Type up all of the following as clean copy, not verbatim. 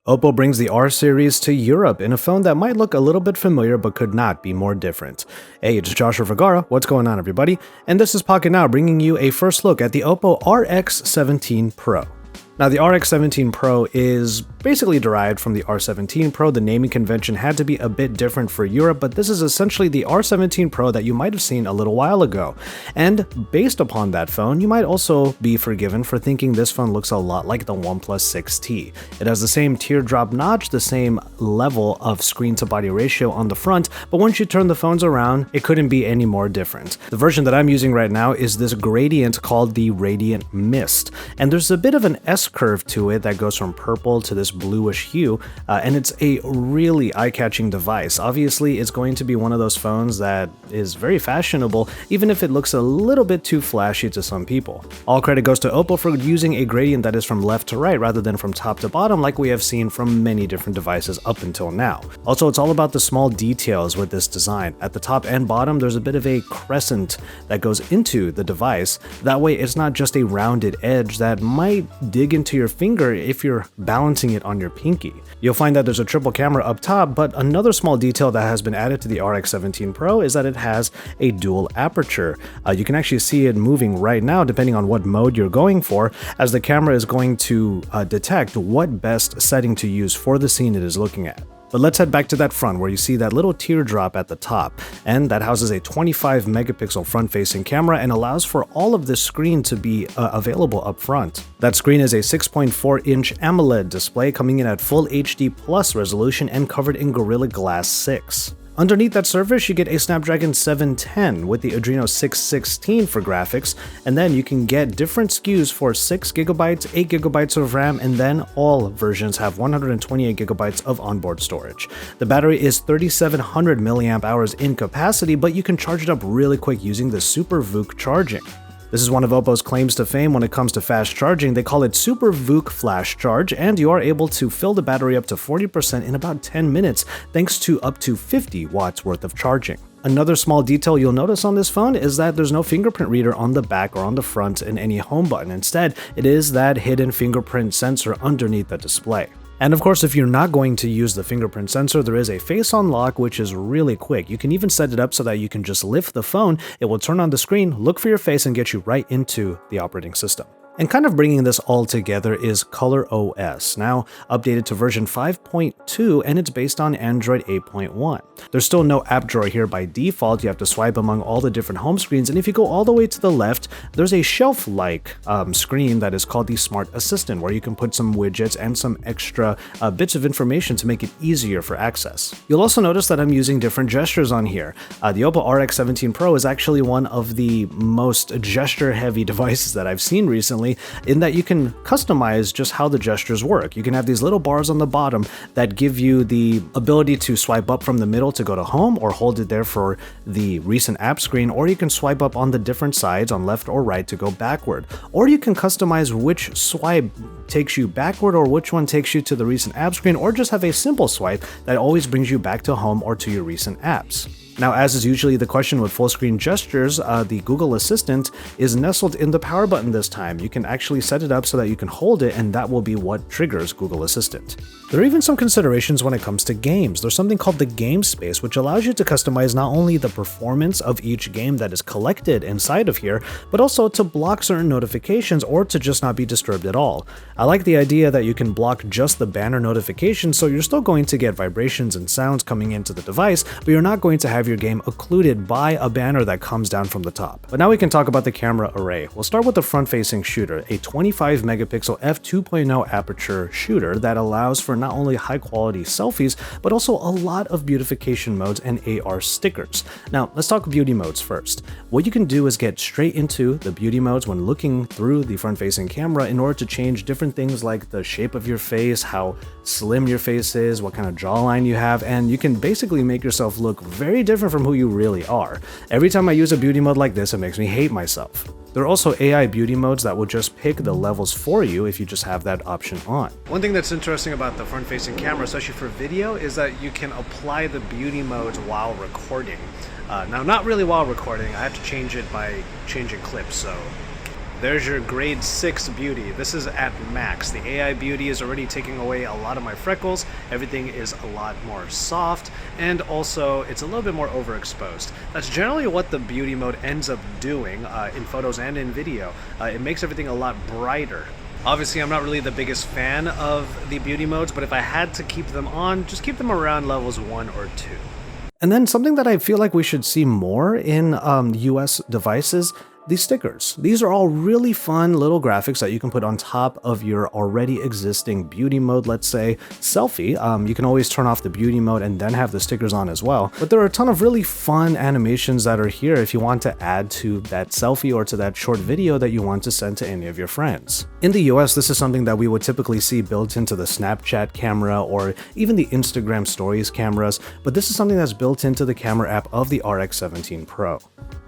OPPO brings the R series to Europe in a phone that might look a little bit familiar but could not be more different. Hey, it's Joshua Vergara. What's going on, everybody? And this is Pocketnow bringing you a first look at the OPPO RX17 Pro. Now, the RX17 Pro is basically derived from the R17 Pro. The naming convention had to be a bit different for Europe, but this is essentially the R17 Pro that you might have seen a little while ago. And based upon that phone, you might also be forgiven for thinking this phone looks a lot like the OnePlus 6T. It has the same teardrop notch, the same level of screen-to-body ratio on the front, but once you turn the phones around, it couldn't be any more different. The version that I'm using right now is this gradient called the Radiant Mist, and there's a bit of an S-curve to it that goes from purple to this bluish hue, and it's a really eye-catching device. Obviously, it's going to be one of those phones that is very fashionable, even if it looks a little bit too flashy to some people. All credit goes to OPPO for using a gradient that is from left to right rather than from top to bottom like we have seen from many different devices up until now. Also, it's all about the small details with this design. At the top and bottom, there's a bit of a crescent that goes into the device. That way, it's not just a rounded edge that might dig into your finger if you're balancing it on your pinky. You'll find that there's a triple camera up top, but another small detail that has been added to the RX17 Pro is that it has a dual aperture. You can actually see it moving right now depending on what mode you're going for, as the camera is going to detect what best setting to use for the scene it is looking at. But let's head back to that front where you see that little teardrop at the top, and that houses a 25 megapixel front-facing camera and allows for all of this screen to be available up front. That screen is a 6.4-inch AMOLED display coming in at Full HD Plus resolution and covered in Gorilla Glass 6. Underneath that surface, you get a Snapdragon 710 with the Adreno 616 for graphics, and then you can get different SKUs for 6GB, 8GB of RAM, and then all versions have 128GB of onboard storage. The battery is 3700 mAh in capacity, but you can charge it up really quick using the Super VOOC charging. This is one of OPPO's claims to fame when it comes to fast charging. They call it Super VOOC Flash Charge, and you are able to fill the battery up to 40% in about 10 minutes thanks to up to 50 watts worth of charging. Another small detail you'll notice on this phone is that there's no fingerprint reader on the back or on the front in any home button. Instead, it is that hidden fingerprint sensor underneath the display. And of course, if you're not going to use the fingerprint sensor, there is a face unlock, which is really quick. You can even set it up so that you can just lift the phone, it will turn on the screen, look for your face, and get you right into the operating system. And kind of bringing this all together is ColorOS, now updated to version 5.2, and it's based on Android 8.1. There's still no app drawer here by default. You have to swipe among all the different home screens, and if you go all the way to the left, there's a shelf-like screen that is called the Smart Assistant, where you can put some widgets and some extra bits of information to make it easier for access. You'll also notice that I'm using different gestures on here. The OPPO RX17 Pro is actually one of the most gesture-heavy devices that I've seen recently, in that you can customize just how the gestures work. You can have these little bars on the bottom that give you the ability to swipe up from the middle to go to home, or hold it there for the recent app screen, or you can swipe up on the different sides on left or right to go backward. Or you can customize which swipe takes you backward or which one takes you to the recent app screen, or just have a simple swipe that always brings you back to home or to your recent apps. Now, as is usually the question with full screen gestures, the Google Assistant is nestled in the power button this time. You can actually set it up so that you can hold it, and that will be what triggers Google Assistant. There are even some considerations when it comes to games. There's something called the Game Space, which allows you to customize not only the performance of each game that is collected inside of here, but also to block certain notifications or to just not be disturbed at all. I like the idea that you can block just the banner notifications, so you're still going to get vibrations and sounds coming into the device, but you're not going to have your game occluded by a banner that comes down from the top. But now we can talk about the camera array. We'll start with the front-facing shooter, a 25 megapixel f2.0 aperture shooter that allows for not only high-quality selfies, but also a lot of beautification modes and AR stickers. Now, let's talk beauty modes first. What you can do is get straight into the beauty modes when looking through the front-facing camera in order to change different things like the shape of your face, how slim your face is, what kind of jawline you have, and you can basically make yourself look very different from who you really are. Every time I use a beauty mode like this, it makes me hate myself. There are also AI beauty modes that will just pick the levels for you if you just have that option on. One thing that's interesting about the front-facing camera, especially for video, is that you can apply the beauty modes while recording. Now, not really while recording. I have to change it by changing clips, so There's your grade 6 beauty. This is at max. The AI beauty is already taking away a lot of my freckles. Everything is a lot more soft, and also it's a little bit more overexposed. That's generally what the beauty mode ends up doing in photos and in video. It makes everything a lot brighter. Obviously, I'm not really the biggest fan of the beauty modes, but if I had to keep them on, just keep them around levels 1 or 2. And then something that I feel like we should see more in US devices, these stickers. These are all really fun little graphics that you can put on top of your already existing beauty mode, let's say selfie. You can always turn off the beauty mode and then have the stickers on as well. But there are a ton of really fun animations that are here if you want to add to that selfie or to that short video that you want to send to any of your friends. In the US, this is something that we would typically see built into the Snapchat camera or even the Instagram stories cameras, but this is something that's built into the camera app of the RX17 Pro.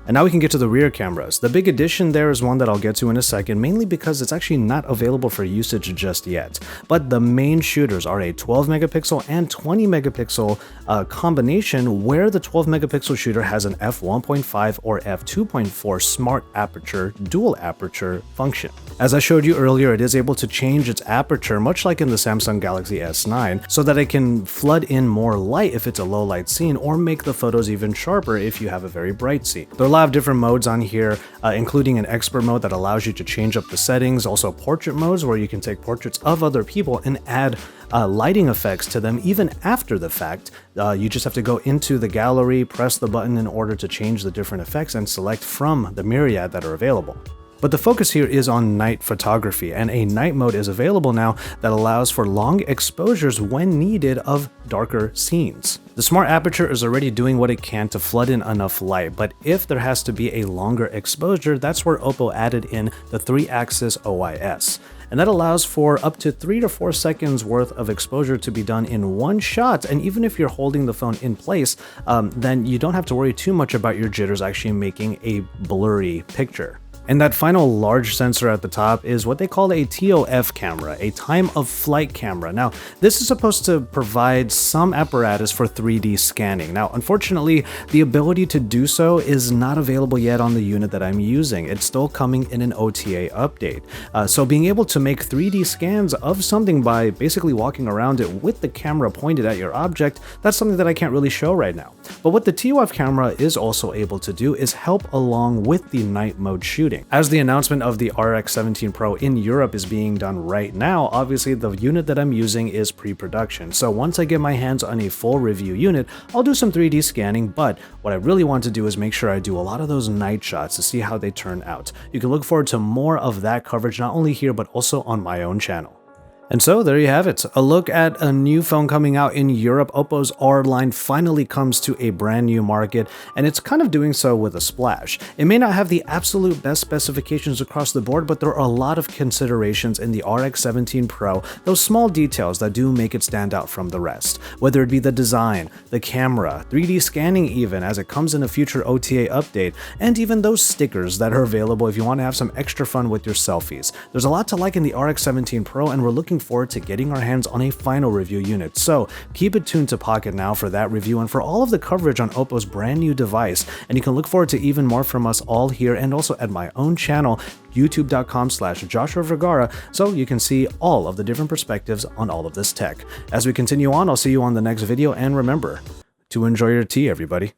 And now we can get to the rear cameras. The big addition there is one that I'll get to in a second, mainly because it's actually not available for usage just yet. But the main shooters are a 12 megapixel and 20 megapixel combination, where the 12 megapixel shooter has an f1.5 or f2.4 smart aperture, dual aperture function. As I showed you earlier, it is able to change its aperture, much like in the Samsung Galaxy S9, so that it can flood in more light if it's a low light scene, or make the photos even sharper if you have a very bright scene. There are a lot of different modes on here, including an expert mode that allows you to change up the settings, also portrait modes where you can take portraits of other people and add lighting effects to them even after the fact. You just have to go into the gallery, press the button in order to change the different effects, and select from the myriad that are available. But the focus here is on night photography, and a night mode is available now that allows for long exposures when needed of darker scenes. The smart aperture is already doing what it can to flood in enough light, but if there has to be a longer exposure, that's where OPPO added in the 3-axis OIS. And that allows for up to 3 to 4 seconds worth of exposure to be done in one shot. And even if you're holding the phone in place, then you don't have to worry too much about your jitters actually making a blurry picture. And that final large sensor at the top is what they call a TOF camera, a time of flight camera. Now, this is supposed to provide some apparatus for 3D scanning. Now, unfortunately, the ability to do so is not available yet on the unit that I'm using. It's still coming in an OTA update. So being able to make 3D scans of something by basically walking around it with the camera pointed at your object, that's something that I can't really show right now. But what the TOF camera is also able to do is help along with the night mode shooting. As the announcement of the RX17 Pro in Europe is being done right now, obviously the unit that I'm using is pre-production. So once I get my hands on a full review unit, I'll do some 3D scanning, but what I really want to do is make sure I do a lot of those night shots to see how they turn out. You can look forward to more of that coverage, not only here, but also on my own channel. And so there you have it, a look at a new phone coming out in Europe. OPPO's R line finally comes to a brand new market, and it's kind of doing so with a splash. It may not have the absolute best specifications across the board, but there are a lot of considerations in the RX17 Pro, those small details that do make it stand out from the rest. Whether it be the design, the camera, 3D scanning even, as it comes in a future OTA update, and even those stickers that are available if you want to have some extra fun with your selfies. There's a lot to like in the RX17 Pro, and we're looking forward to getting our hands on a final review unit. So keep it tuned to Pocketnow for that review and for all of the coverage on OPPO's brand new device. And you can look forward to even more from us all here and also at my own channel, youtube.com/Joshua Vergara, so you can see all of the different perspectives on all of this tech. As we continue on, I'll see you on the next video, and remember to enjoy your tea, everybody.